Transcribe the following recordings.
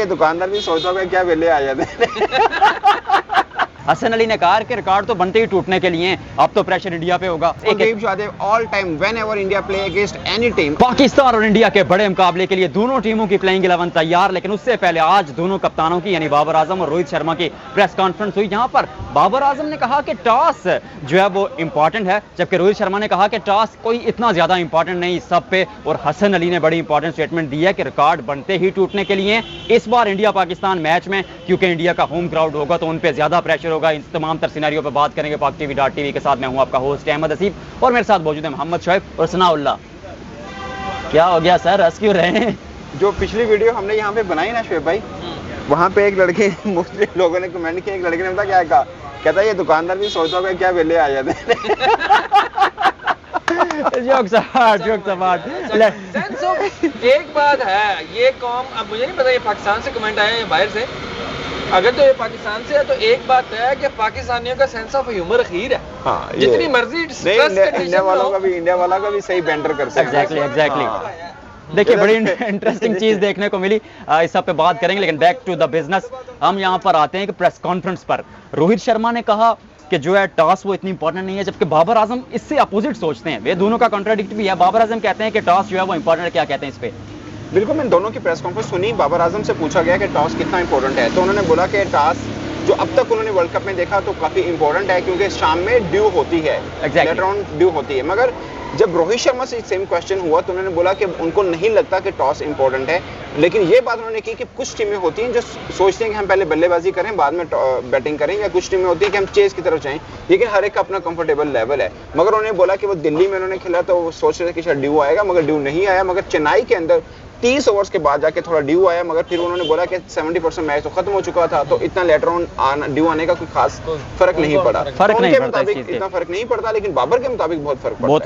ये दुकानदार भी सोचता होगा क्या वेले आ जाते हैं। हसन अली ने कहा कि रिकॉर्ड तो बनते ही टूटने के लिए, अब तो प्रेशर इंडिया पे होगा। All time whenever India play against any team, Pakistan और इंडिया के बड़े मुकाबले के लिए दोनों टीमों की प्लेइंग 11 तैयार, लेकिन उससे पहले आज दोनों कप्तानों की यानी बाबर आजम और रोहित शर्मा की प्रेस कॉन्फ्रेंस हुई, जहां पर बाबर आजम ने कहा कि टॉस जो है वो इंपॉर्टेंट है, जबकि रोहित शर्मा ने कहा कि टॉस कोई इतना ज्यादा इंपॉर्टेंट नहीं सब पे। और हसन अली ने बड़ी इंपॉर्टेंट स्टेटमेंट दी है कि रिकॉर्ड बनते ही टूटने के लिए इस बार इंडिया पाकिस्तान मैच में, क्योंकि इंडिया का होम क्राउड होगा तो उन पे ज्यादा प्रेशर होगा। इन तमाम तर सिनेरियो पे बात करेंगे पाक टीवी डॉट टीवी के साथ। मैं हूं आपका होस्ट अहमद हसीब और मेरे साथ मौजूद है मोहम्मद शोएब और सनाउल्लाह। क्या हो गया सर, हंस क्यों रहे हैं? जो पिछली वीडियो हमने यहाँ पे बनाई ना शोएब भाई, वहाँ पे एक लड़के मुस्लिम लोगों ने कमेंट किया, एक लड़के ने बताया क्या कहा, कहता है ये दुकानदार भी सोचता होगा क्या वेले आ जाते हैं। एक बात है, ये कौम, अब मुझे नहीं पता ये पाकिस्तान से कमेंट आए हैं बाहर से, अगर तो ये पाकिस्तान से है तो एक बात है कि पाकिस्तानियों का सेंस ऑफ ह्यूमर अखीर है। हाँ, जितनी मर्जी इंडिया वालों का भी सही बैंटर कर सकते हैं। एग्जैक्टली। देखिए बड़ी इंटरेस्टिंग चीज देखने को मिली, इस सब पे बात करेंगे, लेकिन बैक टू द बिजनेस। हम यहाँ पर आते हैं कि प्रेस कॉन्फ्रेंस पर रोहित शर्मा ने कहा कि जो है टॉस वो इतनी इंपॉर्टेंट नहीं है, जबकि बाबर आजम इससे अपोजिट सोचते हैं। वे दोनों का कॉन्ट्राडिक्ट भी है। बाबर आजम कहते हैं कि टॉस जो है वो इंपॉर्टेंट है, क्या कहते हैं इस पे? बिल्कुल, मैंने दोनों की प्रेस कॉन्फ्रेंस सुनी। बाबर आजम से पूछा गया कि टॉस कितना इंपॉर्टेंट है, तो उन्होंने बोला कि टॉस जो अब तक उन्होंने वर्ल्ड कप में देखा तो काफी इंपॉर्टेंट है, क्योंकि शाम में ड्यू होती है, लेटर ऑन ड्यू होती है। मगर जब रोहित शर्मा से सेम क्वेश्चन हुआ तो उन्होंने बोला कि उनको नहीं लगता कि टॉस इंपॉर्टेंट है, लेकिन ये बात उन्होंने की कि कुछ टीमें होती हैं जो सोचती हैं कि हम पहले बल्लेबाजी करें बाद में बैटिंग करें, या कुछ टीमें होती हैं कि हम चेस की तरफ जाएं, लेकिन हर एक का अपना कंफर्टेबल लेवल है। मगर उन्होंने बोला कि वो दिल्ली में उन्होंने खेला तो वो सोच रहे थे कि शायद ड्यू आएगा, मगर ड्यू नहीं आया। मगर चेन्नई के अंदर 30 ओवर्स के बाद जाके थोड़ा ड्यू आया, मगर फिर उन्होंने बोला कि 70% मैच तो खत्म हो चुका था, तो इतना लेटर ऑन ड्यू आने का कोई खास फर्क नहीं पड़ा। फर्क नहीं पड़ता, इतना फर्क नहीं पड़ता, लेकिन बाबर के मुताबिक बहुत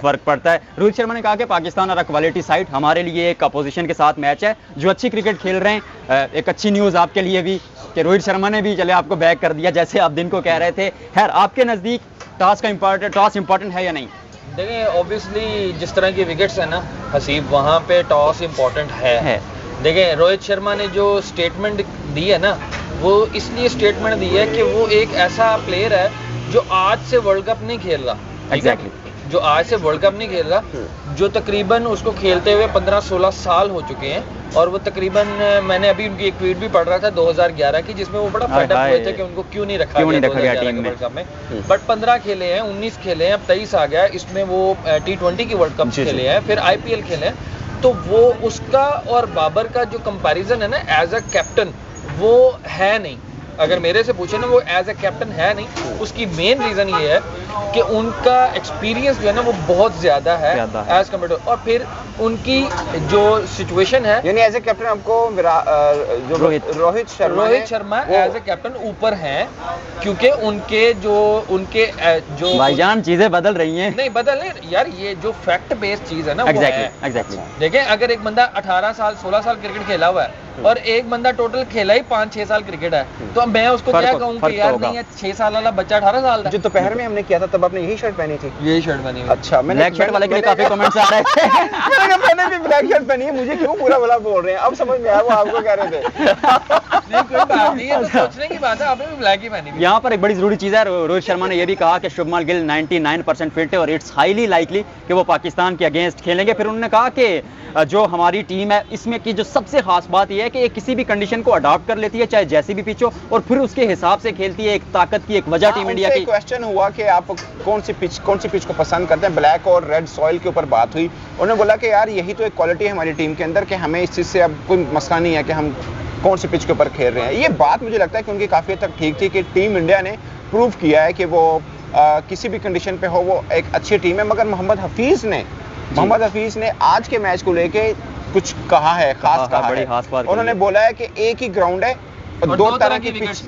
फर्क पड़ता है। रोहित शर्मा ने कहा कि पाकिस्तान और क्वालिटी साइड, हमारे लिए एक अपोजिशन के साथ मैच है जो अच्छी क्रिकेट खेल रहे हैं। एक अच्छी न्यूज़ आपके लिए भी कि रोहित शर्मा ने भी चले आपको बैक कर दिया, जैसे आप दिन को कह रहे थे। खैर, आपके नज़दीक टॉस इंपॉर्टेंट है या नहीं? देखिए, ऑब्वियसली जिस तरह की विकेट्स है ना हसीब, वहाँ पे टॉस इंपॉर्टेंट है। देखिए, रोहित शर्मा ने जो स्टेटमेंट दी है ना, वो इसलिए स्टेटमेंट दी है कि वो एक ऐसा प्लेयर है जो आज से वर्ल्ड कप नहीं खेल रहा। एग्जैक्टली। जो आज से वर्ल्ड कप नहीं खेल रहा, जो तकरीबन उसको खेलते हुए 15-16 साल हो चुके हैं, और वो तकरीबन, मैंने अभी उनकी एक ट्वीट भी पढ़ रहा था 2011 की, जिसमें वो बड़ा फेड अप हुए थे कि उनको क्यों नहीं रखा गया टीम में। बट 15 खेले हैं, 19 खेले हैं, अब 23 आ गया, इसमें वो T20 की वर्ल्ड कप खेले हैं, फिर IPL खेले हैं। तो वो उसका और बाबर का जो कंपैरिजन है ना एज अ कैप्टन, वो है नहीं। अगर मेरे से पूछे ना, वो एज ए कैप्टन है नहीं। उसकी मेन रीजन ये है कि उनका एक्सपीरियंस जो है ना वो बहुत ज्यादा है एज कम्पेयर टू, और फिर उनकी जो सिचुएशन है, यानी एज ए कैप्टन आपको Rohit Sharma as a captain ऊपर हैं, क्योंकि उनके जो भाईजान चीजें बदल रही हैं। नहीं बदल नहीं यार, ये जो फैक्ट बेस्ड चीज है ना, एग्जैक्टली। देखें, अगर एक बंदा 18 साल 16 साल क्रिकेट खेला हुआ है और एक बंदा टोटल खेला ही 5-6 साल क्रिकेट है, तो मैं उसको क्या कहूँ कि यार नहीं, 6 साल वाला बच्चा 18 साल था। जो दोपहर में हमने किया था तब आपने यही शर्ट पहनी थी? यही शर्ट पहनी हुई। अच्छा, मैंने ब्लैक शर्ट वाले के लिए काफी कमेंट्स आ रहे थे। मैंने भी ब्लैक शर्ट पहनी है, मुझे क्यों पूरा वाला बोल रहे हैं? अब समझ में आया वो आपको कह रहे थे। नहीं, कोई बात नहीं है, तो सोचने की बात है, आपने भी ब्लैक ही पहनी। यहाँ पर एक बड़ी जरूरी चीज है, रोहित शर्मा ने यह भी कहा कि शुभमन गिल 99% फिट है और इट्स हाईली लाइकली कि वो पाकिस्तान के अगेंस्ट खेलेंगे। फिर उन्होंने कहा कि जो हमारी टीम है इसमें की जो सबसे खास बात यह है कि ये किसी भी कंडीशन को अडॉप्ट कर लेती है, चाहे जैसी भी पिच हो, और फिर उसके हिसाब से खेलती है। एक ताकत की एक वजह टीम इंडिया की। क्वेश्चन हुआ कि आप कौन सी पिच को पसंद करते हैं, ब्लैक और रेड सॉइल के ऊपर बात हुई। उन्होंने बोला कि यार यही तो एक क्वालिटी है हमारी टीम के अंदर कि हमें इस चीज से अब कोई मसला नहीं है कि हम कौन सी पिच के ऊपर खेल रहे हैं। ये बात मुझे लगता है कि उनकी काफी हद तक ठीक थी कि टीम इंडिया ने प्रूव किया है कि वो किसी भी कंडीशन पे हो वो एक अच्छी टीम है। मगर मोहम्मद हफीज ने आज के मैच को लेके कुछ कहा है, खास कहा है। उन्होंने बोला है कि एक ही ग्राउंड है और दो तरह की पिच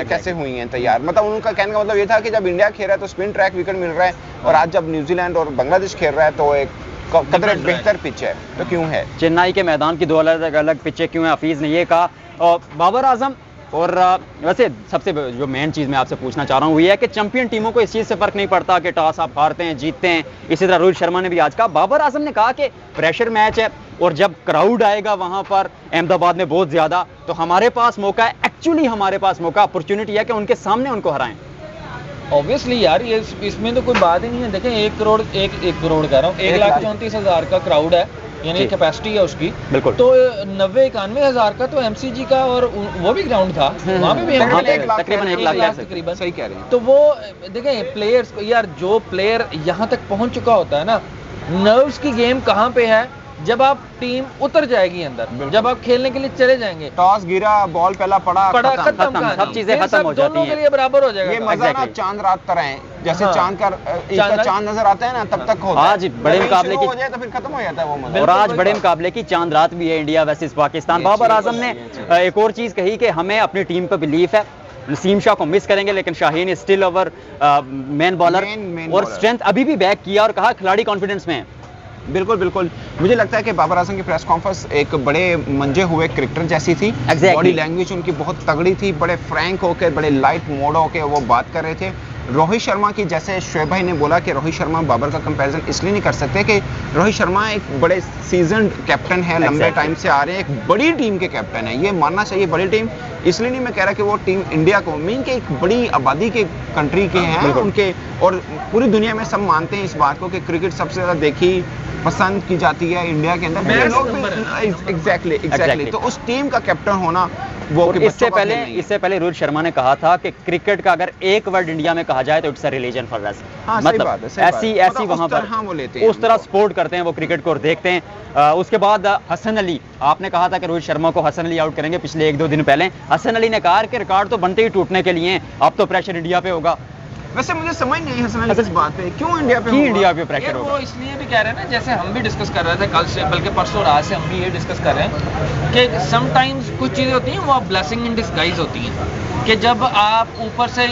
कैसे हुई हैं तैयार। मतलब उनका कहने का मतलब ये था कि जब इंडिया खेल रहा है तो स्पिन ट्रैक विकेट मिल रहा है, और आज जब न्यूजीलैंड और बांग्लादेश खेल रहा है तो एक कदर बेहतर पिच है। तो क्यों है? चेन्नई के मैदान की दो अलग अलग पिचें क्यों है, हफीज ने ये कहा। और बाबर आजम और वैसे सबसे जो मेन चीज़ मैं आपसे पूछना चाह रहा हूँ वो ये है कि चैंपियन टीमों को इस चीज़ से फ़र्क नहीं पड़ता कि टॉस आप हारते हैं जीतते हैं। इसी तरह रोहित शर्मा ने भी आज कहा, बाबर आजम ने कहा कि प्रेशर मैच है और जब क्राउड आएगा वहाँ पर अहमदाबाद में बहुत ज़्यादा, तो हमारे पास मौका है, एक्चुअली हमारे पास मौका अपॉर्चुनिटी है कि उनके सामने उनको हराएं। ऑब्वियसली यार, ये इसमें तो कोई बात ही नहीं है। देखें 1 करोड़ कह रहा हूँ, 1,34,000 का क्राउड है, यानी कैपेसिटी है उसकी। बिल्कुल। तो 90-91 हज़ार का तो एमसीजी का और वो भी ग्राउंड था, वहाँ पे भी तकरीबन 1 लाख तकरीबन। सही कह रहे हैं। तो वो देखें प्लेयर्स को यार, जो प्लेयर यहाँ तक पहुँच चुका होता है ना, नर्व्स की गेम कहाँ पे है, जब आप टीम उतर जाएगी अंदर, जब आप खेलने के लिए चले जाएंगे, टॉस गिरा, बॉल पहला पड़ा खत्म, सब चीजें खत्म हो जाती हैं। दोनों के लिए बराबर हो जाएगा। ये मजा ना चांद रात तरह है, जैसे चांद का चांद नजर आता है ना, तब तक होता है। आज बड़े मुकाबले की हो जाए तो फिर खत्म हो जाता है वो मजा। और आज बड़े मुकाबले की चांद रात भी है, इंडिया वर्सेस पाकिस्तान। बाबर आजम ने एक और चीज कही कि हमें अपनी टीम पर बिलीफ है, नसीम शाह को मिस करेंगे लेकिन Shaheen is still our main bowler, और स्ट्रेंथ अभी भी बैक किया और कहा खिलाड़ी कॉन्फिडेंस में है। बिल्कुल बिल्कुल, मुझे लगता है कि बाबर आजम की प्रेस कॉन्फ्रेंस एक बड़े मंजे हुए क्रिकेटर जैसी थी। बॉडी लैंग्वेज उनकी बहुत तगड़ी थी, बड़े फ्रैंक होकर, बड़े लाइट मोड होकर वो बात कर रहे थे। रोहित शर्मा की, जैसे शोएब भाई ने बोला कि रोहित शर्मा बाबर का कंपैरिजन इसलिए नहीं कर सकते कि रोहित शर्मा एक बड़े सीजन्ड कैप्टन है, लंबे टाइम से आ रहे हैं, एक बड़ी टीम के कैप्टन है, ये मानना चाहिए। बड़ी टीम इसलिए नहीं मैं कह रहा कि वो टीम इंडिया को, मीन के एक बड़ी आबादी के कंट्री के हैं उनके, और पूरी दुनिया में सब मानते हैं इस बात को कि क्रिकेट सबसे ज़्यादा देखी पसंद की जाती है इंडिया के अंदर। एग्जैक्टली। तो उस टीम का कैप्टन होना वो, इससे पहले रोहित शर्मा ने कहा था कि क्रिकेट का अगर एक वर्ड इंडिया में कहा जाए तो it's a religion for us. मतलब ऐसी वहां पर उस तरह सपोर्ट करते हैं वो क्रिकेट को और देखते हैं। उसके बाद हसन अली, आपने कहा था कि रोहित शर्मा को हसन अली आउट करेंगे पिछले 1-2 दिन पहले। हसन अली ने कहा कि रिकॉर्ड तो बनते ही टूटने के लिए, अब तो प्रेशर इंडिया पे होगा। वैसे मुझे समझ नहीं हसन अली इस बात पे, क्यों इंडिया पे प्रेशर होगा? वो इसलिए भी कह रहे हैं ना, जैसे हम भी डिस्कस कर रहे थे कल से, बल्कि परसों रात से हम भी ये डिस्कस कर रहे हैं कि समटाइम्स कुछ चीज़ें होती हैं वो ब्लेसिंग इन डिस्गाइज होती हैं, कि जब आप ऊपर से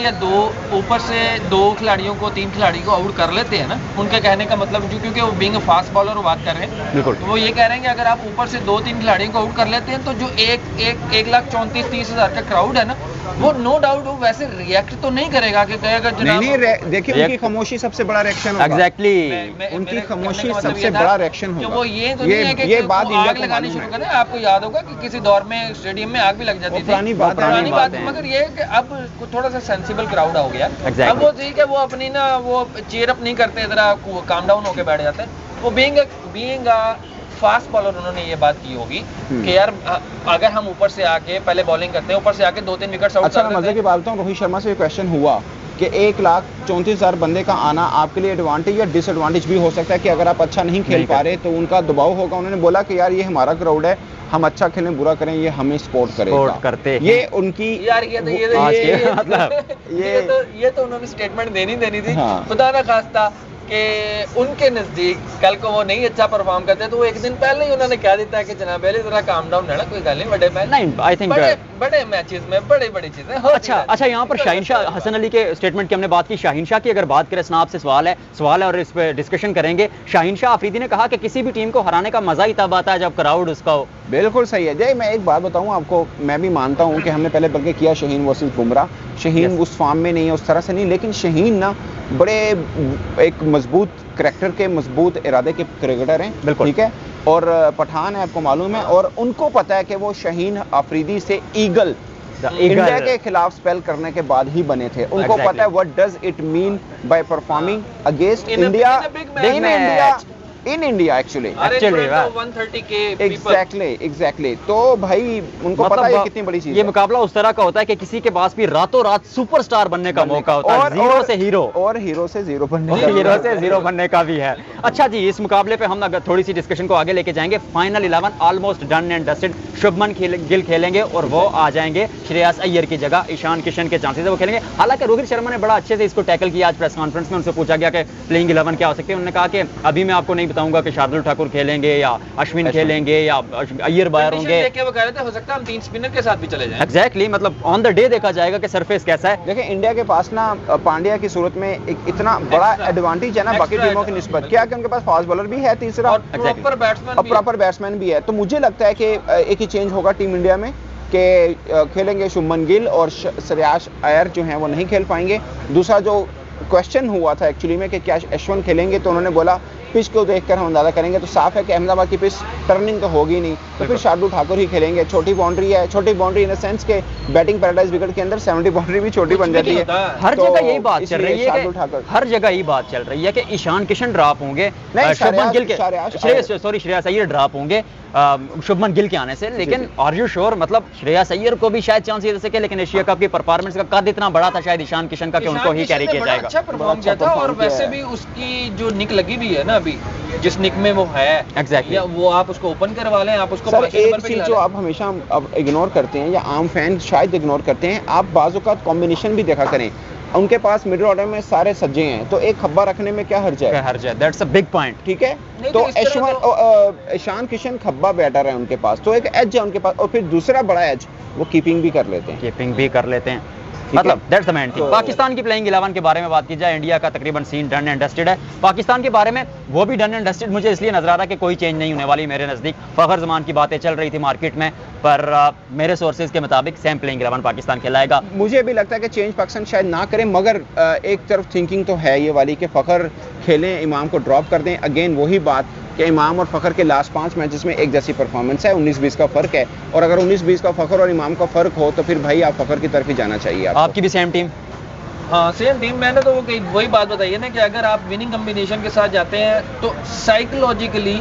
2 खिलाड़ियों को, 3 खिलाड़ी को आउट कर लेते हैं ना, उनके कहने का मतलब, क्योंकि वो बीइंग अ फास्ट बॉलर वो बात कर रहे हैं, बिल्कुल, तो वो ये कह रहे हैं कि अगर आप ऊपर से 2-3 खिलाड़ियों को आउट कर लेते हैं तो जो 1,34,30,000 का क्राउड है ना, वो नो डाउट वो वैसे रिएक्ट तो नहीं करेगा कि कहेगा जनाब, देखिए उनकी खामोशी सबसे बड़ा रिएक्शन होगा। एग्जैक्टली, उनकी खामोशी सबसे बड़ा रिएक्शन होगा। वो ये तो नहीं है कि ये बात आग लगानी शुरू करें। आपको याद होगा कि किसी दौर में स्टेडियम में आग भी लग जाती थी, पुरानी बात है, मगर ये कि अब थोड़ा सा सेंसिबल क्राउड हो गया। अब वो ठीक है, वो अपनी ना वो चीयर अप नहीं करते, जरा काम डाउन होके बैठ जाते हैं। वो बीइंग फास्ट बॉलर उन्होंने ये बात की होगी कि यार अगर हम ऊपर से आके पहले बॉलिंग करते हैं, ऊपर से आके 2-3 विकेट्स आउट कर देते हैं। मजे की बात बताऊं, रोहित शर्मा से क्वेश्चन हुआ कि 1,34,000 बंदे का आना आपके लिए एडवांटेज या डिसएडवांटेज भी हो सकता है कि अगर आप अच्छा नहीं खेल पा रहे तो उनका दबाव होगा। उन्होंने बोला कि यार ये हमारा क्राउड है, हम अच्छा खेलें बुरा करें ये हमें सपोर्ट करते हैं। ये उनकी यार ये तो उन्होंने स्टेटमेंट देनी थी। खुदा ना खास्ता कि उनके नजदीक कल को वो नहीं अच्छा परफॉर्म करते तो वो एक दिन पहले ही उन्होंने कह देता है कि जनाब अली जरा काम डाउन है ना, कोई गल नहीं, बड़े मैच नहीं, आई थिंक बड़े मैचेस में बड़ी चीजें। अच्छा, यहाँ पर शाहीन शाह, हसन अली के स्टेटमेंट की हमने बात की, शाहीन शाह की अगर बात करें, स्नाप से सवाल है और इस पर डिस्कशन करेंगे। शाहीन शाह अफरीदी ने कहा कि किसी भी टीम को हराने का मजा ही तब आता है जब क्राउड उसका हो। बिल्कुल सही है जय। मैं एक बात बताऊं आपको, मैं भी मानता हूं कि हमने पहले बल्कि किया शहीन वर्सेस बुमराह, शहीन उस फॉर्म में नहीं है, उस तरह से नहीं, लेकिन शहीन ना बड़े एक मजबूत करैक्टर के, मजबूत इरादे के क्रिकेटर हैं, ठीक है, और पठान है आपको मालूम है, और उनको पता है कि वो शहीन अफरीदी से ईगल इंडिया के खिलाफ स्पेल करने के बाद ही बने थे। उनको पता है what does it mean by performing against India in India actually 130K exactly. तो भाई उनको मतलब पता है कितनी बड़ी चीज ये मुकाबला उस तरह का होता है कि किसी के पास भी रातों रात सुपरस्टार बनने का मौका होता है, जीरो से हीरो और हीरो से जीरो बनने का भी है। अच्छा जी, इस मुकाबले पे हम अगर थोड़ी सी डिस्कशन को आगे लेके जाएंगे। Final 11 almost done and dusted. Shubman Gill खेलेंगे और वो आ जाएंगे श्रेयस अय्यर की जगह। ईशान किशन के चांसेस है वो खेलेंगे। हालांकि रोहित शर्मा ने बड़ा अच्छे से इसको टैकल किया आज प्रेस कॉन्फ्रेंस में। उनसे पूछा गया कि प्लेइंग 11 क्या हो सकती है, उन्होंने कहा कि अभी मैं आपको नहीं बताऊंगा कि शार्दुल ठाकुर खेलेंगे या अश्विन खेलेंगे या अय्यर बाहर होंगे। वो कह रहे थे हो सकता है हम 3 स्पिनर के साथ भी चले जाएं। एग्जैक्टली, मतलब ऑन द डे देखा जाएगा कि सरफेस कैसा है। देखिए इंडिया के पास ना पांड्या की सूरत में एक इतना बड़ा एडवांटेज है ना बाकी टीमों की निस्बत, क्या कि उनके पास फास्ट बॉलर भी है, तीसरा प्रॉपर बैट्समैन भी है। तो मुझे लगता है कि एक ही चेंज होगा टीम इंडिया में कि खेलेंगे शुभमन गिल और श्रेयस अय्यर जो हैं वो नहीं खेल पाएंगे। दूसरा जो क्वेश्चन हुआ था एक्चुअली में कि क्या अश्विन खेलेंगे, तो उन्होंने बोला पिच को देखकर हम अंदाजा करेंगे, तो साफ है कि अहमदाबाद की पिच टर्निंग तो होगी नहीं, तो फिर शार्दुल ठाकुर ही खेलेंगे। छोटी बाउंड्री है, छोटी बाउंड्री इन द सेंस के बैटिंग पैराडाइज विकेट के अंदर 70 बाउंड्री भी छोटी बन जाती है। हर तो जगह यही बात चल इसलिए रही है शार्दुल कि ठाकुर हर जगह यही बात चल रही है कि ईशान किशन ड्रॉप होंगे, नहीं, शुभमन गिल के श्रेयस श्रेयस अय्यर ड्रॉप होंगे शुभमन गिल के आने से। लेकिन आर यू श्योर, मतलब श्रेयस अय्यर को भी शायद चांस दे सके, लेकिन एशिया कप की परफॉर्मेंस का कद इतना बड़ा था शायद ईशान किशन का कि उनको ही कैरी किया जाएगा। अच्छा परफॉर्म किया था, और वैसे भी उसकी जो निक लगी भी है ना अभी, जिस निक में वो है एग्जैक्टली, या वो आप उसको ओपन करवा लें, आप उसको सर 5 एक नंबर पे चीज खिला जो लें। आप हमेशा अब इग्नोर करते हैं या आम फैन शायद इग्नोर करते हैं, आप बाजू का कॉम्बिनेशन भी देखा करें। उनके पास मिडिल ऑर्डर में सारे सज्जे हैं, तो एक खब्बा रखने में क्या हर्ज है? That's a big point. ठीक है, नहीं, तो तो इस तरह ईशान किशन खब्बा बैटर है उनके पास, तो एक एज है उनके पास, और फिर दूसरा बड़ा एज वो कीपिंग भी कर लेते हैं। कीपिंग भी कर लेते हैं, है? मतलब दैट्स द मेन थिंग। तो- पाकिस्तान की प्लेइंग 11 के बारे में बात की जाए, इंडिया का तकरीबन सीन डन एंड डस्टेड है। पाकिस्तान के बारे में वो भी डन एंड डस्टेड मुझे इसलिए नजर आ रहा है कि कोई चेंज नहीं होने वाली मेरे नज़दीक। फखर जमान की बातें चल रही थी मार्केट में, पर मेरे सोर्सेज के मुताबिक सेम प्लेइंग 11 पाकिस्तान खिलाएगा। मुझे भी लगता है कि चेंज पाकिस्तान शायद ना करें, मगर एक तरफ थिंकिंग तो है ये वाली कि फ़खर खेलें, इमाम को ड्रॉप कर दें। अगेन वही बात कि इमाम और फ़खर के लास्ट 5 मैचेस में एक जैसी परफॉर्मेंस है, 19-20 का फ़र्क है, और अगर 19-20 का फ़खर और इमाम का फ़र्क हो तो फिर भाई आप फ़खर की तरफ ही जाना चाहिए आपको। आपकी भी सेम टीम? हाँ सेम टीम। मैंने तो वही बात बताई है ना कि अगर आप विनिंग कॉम्बिनेशन के साथ जाते हैं तो साइकोलॉजिकली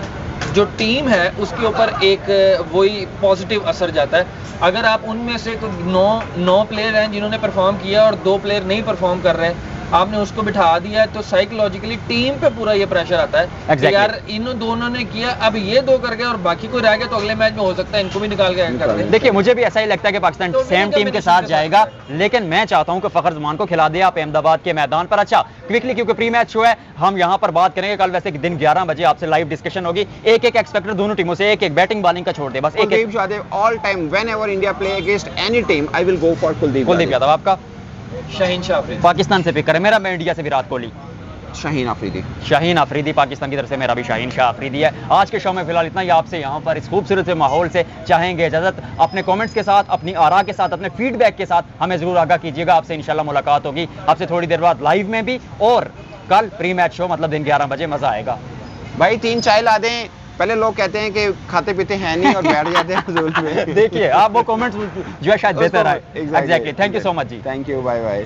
जो टीम है उसके ऊपर एक वही पॉजिटिव असर जाता है। अगर आप उनमें से तो 9 प्लेयर हैं जिन्होंने परफॉर्म किया और 2 प्लेयर नहीं परफॉर्म कर रहे हैं, आपने उसको बिठा दिया है, तो साइकोलॉजिकली टीम पे पूरा ये प्रेशर आता है Exactly. कि यार इन दोनों ने किया, अब ये 2 कर गए और बाकी कोई रह गया, तो अगले मैच में हो सकता है इनको भी निकाल के कर दें। देखिए मुझे भी ऐसा ही लगता है कि पाकिस्तान तो सेम winning टीम के combination साथ के साथ जाएगा, लेकिन मैं चाहता हूं कि फखर जमान को खिला दे आप अहमदाबाद के मैदान पर। अच्छा क्विकली, क्योंकि प्री मैच शो है, हम यहां पर बात करेंगे। कल वैसे दिन 11 बजे आपसे लाइव डिस्कशन होगी। एक एक्सपेक्टर दोनों टीमों से, एक बैटिंग बॉलिंग का छोड़ दे बस। Kuldeep Yadav all time whenever India play against any team I will go for Kuldeep Yadav. आपका? शाहीन शाह अफरीदी। पाकिस्तान से पिक करें। मेरा मैं इंडिया से विराट कोहली। शाहीन अफरीदी। शाहीन अफरीदी पाकिस्तान की तरफ से, मेरा भी शाहीन शाह अफरीदी है। आज के शो में फिलहाल इतना ही। आपसे यहाँ पर इस खूबसूरत से माहौल से चाहेंगे इजाजत। अपने कमेंट्स के साथ, अपनी आरा के साथ, अपने फीडबैक के साथ हमें जरूर आगाह कीजिएगा। आपसे इंशाल्लाह मुलाकात होगी आपसे थोड़ी देर बाद लाइव में भी, और कल प्री मैच शो मतलब दिन 11 बजे। मजा आएगा भाई 3 चाय ला दें। पहले लोग कहते हैं कि खाते पीते हैं नहीं और बैठ जाते हैं हुजूर में। देखिए आप वो कमेंट्स जो है शायद बेहतर है। Exactly. Thank you so much ji. Thank you, bye bye.